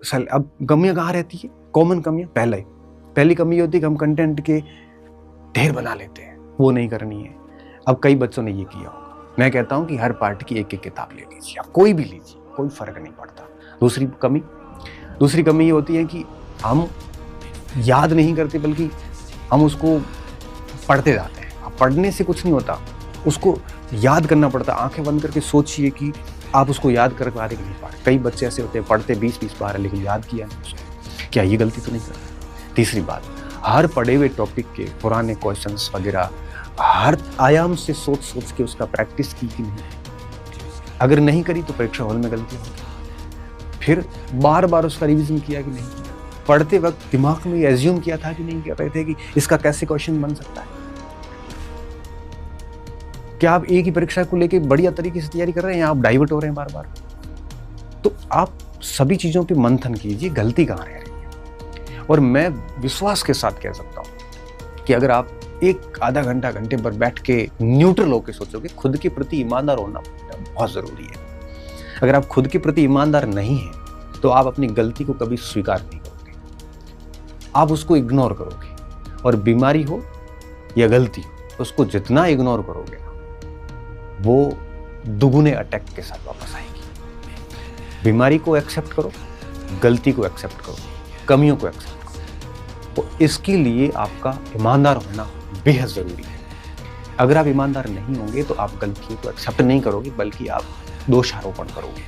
अब कमियां कहाँ रहती है? कॉमन कमियां पहली कमी होती है कि हम कंटेंट के ढेर बना लेते हैं, वो नहीं करनी है। अब कई बच्चों ने ये किया होगा। मैं कहता हूं कि हर पार्ट की एक एक किताब ले लीजिए, आप कोई भी लीजिए, कोई फर्क नहीं पड़ता। दूसरी कमी ये होती है कि हम याद नहीं करते, बल्कि हम उसको पढ़ते जाते हैं। अब पढ़ने से कुछ नहीं होता, उसको याद करना पड़ता। आंखें बंद करके सोचिए कि आप उसको याद कर पा रहे कि नहीं पा रहे। कई बच्चे ऐसे होते हैं पढ़ते 20-20 बार है लेकिन याद किया नहीं उसको। क्या ये गलती तो नहीं कर रहे? तीसरी बात, हर पढ़े हुए टॉपिक के पुराने क्वेश्चंस वगैरह हर आयाम से सोच के उसका प्रैक्टिस की कि नहीं। अगर नहीं करी तो परीक्षा हॉल में गलती होगी। फिर बार बार उसका रिवीजन किया कि नहीं किया। पढ़ते वक्त दिमाग में एज्यूम किया था कि नहीं कर रहे थे कि इसका कैसे क्वेश्चन बन सकता है। क्या आप एक ही परीक्षा को लेके बढ़िया तरीके से तैयारी कर रहे हैं या आप डाइवर्ट हो रहे हैं बार बार? तो आप सभी चीजों पे मंथन कीजिए, गलती कहाँ रह रही है। और मैं विश्वास के साथ कह सकता हूं कि अगर आप एक आधा घंटे भर बैठ के न्यूट्रल होकर सोचोगे, खुद के प्रति ईमानदार होना बहुत जरूरी है। अगर आप खुद के प्रति ईमानदार नहीं हैं तो आप अपनी गलती को कभी स्वीकार नहीं करोगे, आप उसको इग्नोर करोगे। और बीमारी हो या गलती हो, उसको जितना इग्नोर करोगे वो दुगुने अटैक के साथ वापस आएगी। बीमारी को एक्सेप्ट करो, गलती को एक्सेप्ट करो, कमियों को एक्सेप्ट करो। तो इसके लिए आपका ईमानदार होना बेहद जरूरी है। अगर आप ईमानदार नहीं होंगे तो आप गलतियों को एक्सेप्ट नहीं करोगे, बल्कि आप दोषारोपण करोगे।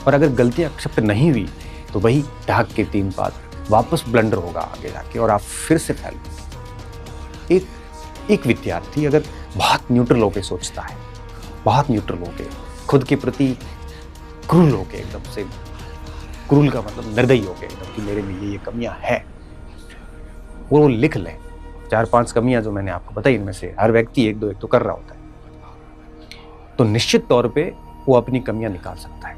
और अगर गलतियां एक्सेप्ट नहीं हुई तो वही ढाक के 3 बात वापस ब्लंडर होगा आगे जाके और आप फिर से फैल। एक विद्यार्थी अगर बहुत न्यूट्रल होके सोचता है, बहुत न्यूट्रल होके, खुद के प्रति क्रूल होके, एकदम से क्रूल का मतलब निर्दयी होके एकदम कि मेरे में ये कमियां हैं, वो लिख ले 4-5 कमियां जो मैंने आपको बताई, इनमें से हर व्यक्ति एक दो तो कर रहा होता है, तो निश्चित तौर पे वो अपनी कमियां निकाल सकता है।